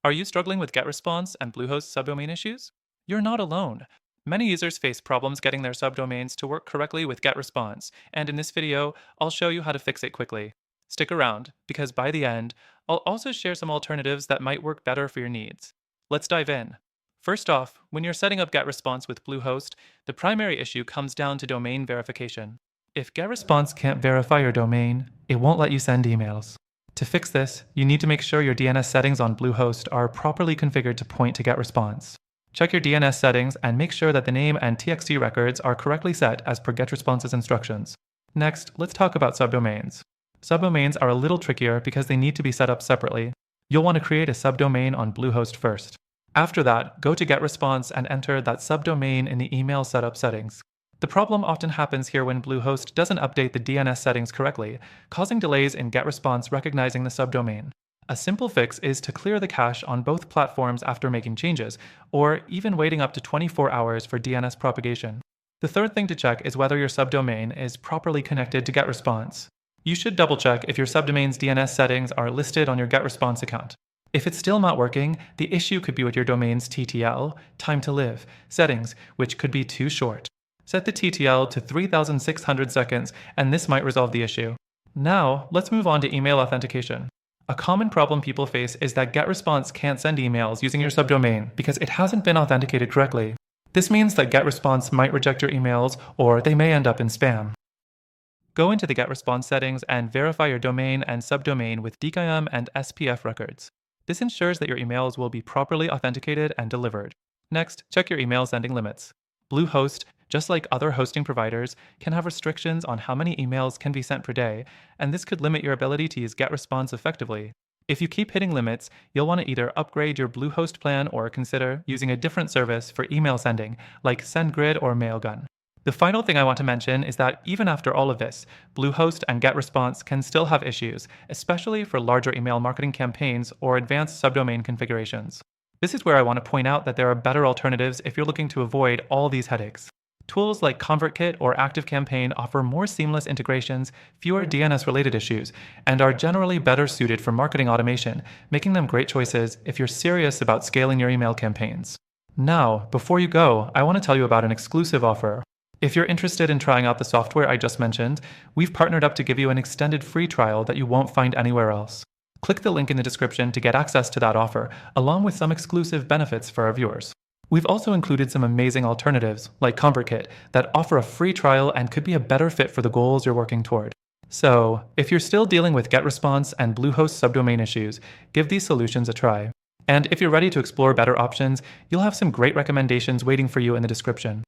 Are you struggling with GetResponse and Bluehost subdomain issues? You're not alone. Many users face problems getting their subdomains to work correctly with GetResponse, and in this video, I'll show you how to fix it quickly. Stick around, because by the end, I'll also share some alternatives that might work better for your needs. Let's dive in. First off, when you're setting up GetResponse with Bluehost, the primary issue comes down to domain verification. If GetResponse can't verify your domain, it won't let you send emails. To fix this, you need to make sure your DNS settings on Bluehost are properly configured to point to GetResponse. Check your DNS settings and make sure that the name and TXT records are correctly set as per GetResponse's instructions. Next, let's talk about subdomains. Subdomains are a little trickier because they need to be set up separately. You'll want to create a subdomain on Bluehost first. After that, go to GetResponse and enter that subdomain in the email setup settings. The problem often happens here when Bluehost doesn't update the DNS settings correctly, causing delays in GetResponse recognizing the subdomain. A simple fix is to clear the cache on both platforms after making changes, or even waiting up to 24 hours for DNS propagation. The third thing to check is whether your subdomain is properly connected to GetResponse. You should double-check if your subdomain's DNS settings are listed on your GetResponse account. If it's still not working, the issue could be with your domain's TTL, time to live, settings, which could be too short. Set the TTL to 3,600 seconds, and this might resolve the issue. Now, let's move on to email authentication. A common problem people face is that GetResponse can't send emails using your subdomain because it hasn't been authenticated correctly. This means that GetResponse might reject your emails, or they may end up in spam. Go into the GetResponse settings and verify your domain and subdomain with DKIM and SPF records. This ensures that your emails will be properly authenticated and delivered. Next, check your email sending limits. Bluehost, just like other hosting providers, can have restrictions on how many emails can be sent per day, and this could limit your ability to use GetResponse effectively. If you keep hitting limits, you'll want to either upgrade your Bluehost plan or consider using a different service for email sending, like SendGrid or Mailgun. The final thing I want to mention is that even after all of this, Bluehost and GetResponse can still have issues, especially for larger email marketing campaigns or advanced subdomain configurations. This is where I want to point out that there are better alternatives if you're looking to avoid all these headaches. Tools like ConvertKit or ActiveCampaign offer more seamless integrations, fewer DNS-related issues, and are generally better suited for marketing automation, making them great choices if you're serious about scaling your email campaigns. Now, before you go, I want to tell you about an exclusive offer. If you're interested in trying out the software I just mentioned, we've partnered up to give you an extended free trial that you won't find anywhere else. Click the link in the description to get access to that offer, along with some exclusive benefits for our viewers. We've also included some amazing alternatives, like ConvertKit, that offer a free trial and could be a better fit for the goals you're working toward. So, if you're still dealing with GetResponse and Bluehost subdomain issues, give these solutions a try. And if you're ready to explore better options, you'll have some great recommendations waiting for you in the description.